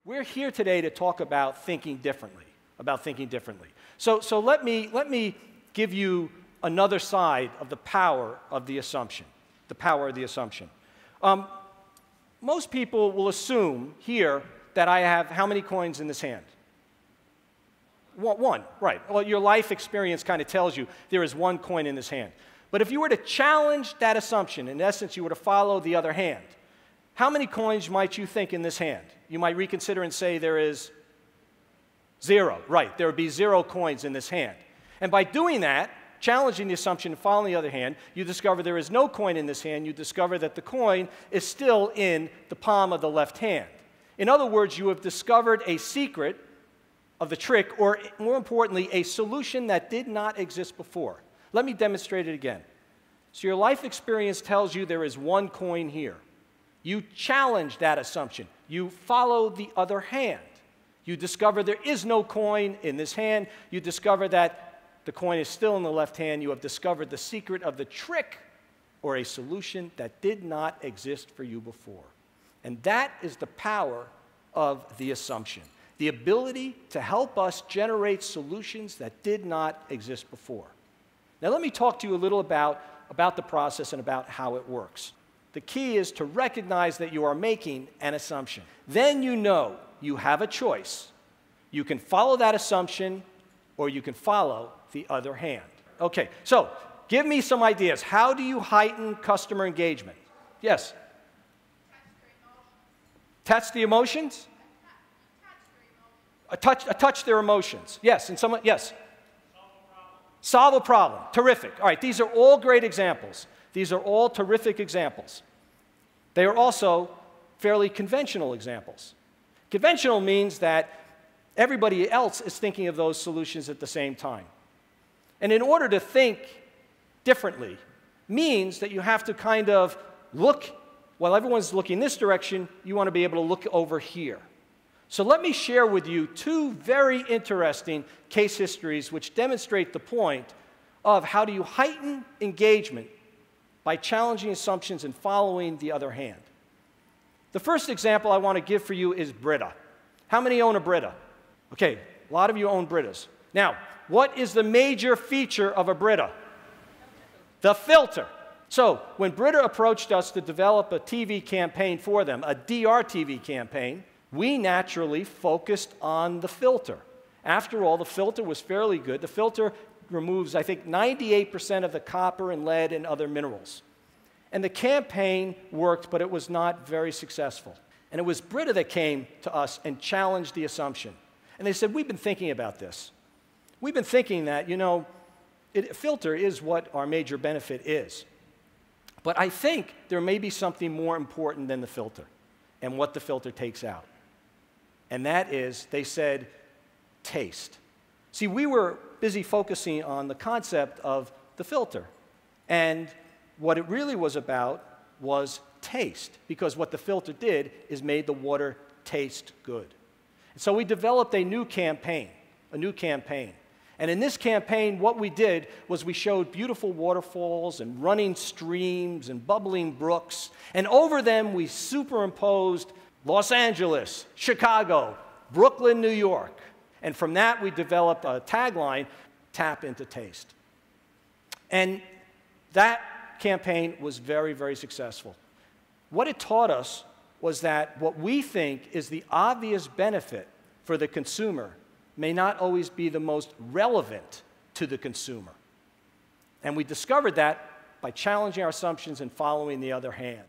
We're here today to talk about thinking differently, So let me give you another side of the power of the assumption, Most people will assume here that I have how many coins in this hand? One, right. Well, your life experience kind of tells you there is one coin in this hand. But if you were to challenge that assumption, in essence, you were to follow the other hand, how many coins might you think in this hand? You might reconsider and say there is 0. Right, there would be 0 coins in this hand. And by doing that, challenging the assumption and following the other hand, you discover there is no coin in this hand. You discover that the coin is still in the palm of the left hand. In other words, you have discovered a secret of the trick, or more importantly, a solution that did not exist before. Let me demonstrate it again. So your life experience tells you there is one coin here. You challenge that assumption. You follow the other hand. You discover there is no coin in this hand. You discover that the coin is still in the left hand. You have discovered the secret of the trick, or a solution that did not exist for you before. And that is the power of the assumption, the ability to help us generate solutions that did not exist before. Now let me talk to you a little about the process and about how it works. The key is to recognize that you are making an assumption. Then you know you have a choice. You can follow that assumption, or you can follow the other hand. Okay, so give me some ideas. How do you heighten customer engagement? Yes? Touch the emotions? Touch their emotions. Yes, and someone, yes? Solve a problem. Terrific. All right, these are all great examples. These are all terrific examples. They are also fairly conventional examples. Conventional means that everybody else is thinking of those solutions at the same time. And in order to think differently means that you have to kind of look, while everyone's looking this direction, you want to be able to look over here. So let me share with you 2 very interesting case histories which demonstrate the point of how do you heighten engagement by challenging assumptions and following the other hand. The first example I want to give for you is Brita. How many own a Brita? Okay, a lot of you own Britas. Now, what is the major feature of a Brita? The filter. So when Brita approached us to develop a TV campaign for them, a DRTV campaign, we naturally focused on the filter. After all, the filter was fairly good. The filter removes, I think, 98% of the copper and lead and other minerals. And the campaign worked, but it was not very successful. And it was Brita that came to us and challenged the assumption. And they said, we've been thinking about this. We've been thinking that, filter is what our major benefit is. But I think there may be something more important than the filter and what the filter takes out. And that is, they said, taste. See, we were busy focusing on the concept of the filter. And what it really was about was taste, because what the filter did is made the water taste good. And so we developed a new campaign. And in this campaign, what we did was we showed beautiful waterfalls and running streams and bubbling brooks. And over them, we superimposed Los Angeles, Chicago, Brooklyn, New York. And from that, we developed a tagline, tap into taste. And that campaign was very, very successful. What it taught us was that what we think is the obvious benefit for the consumer may not always be the most relevant to the consumer. And we discovered that by challenging our assumptions and following the other hand.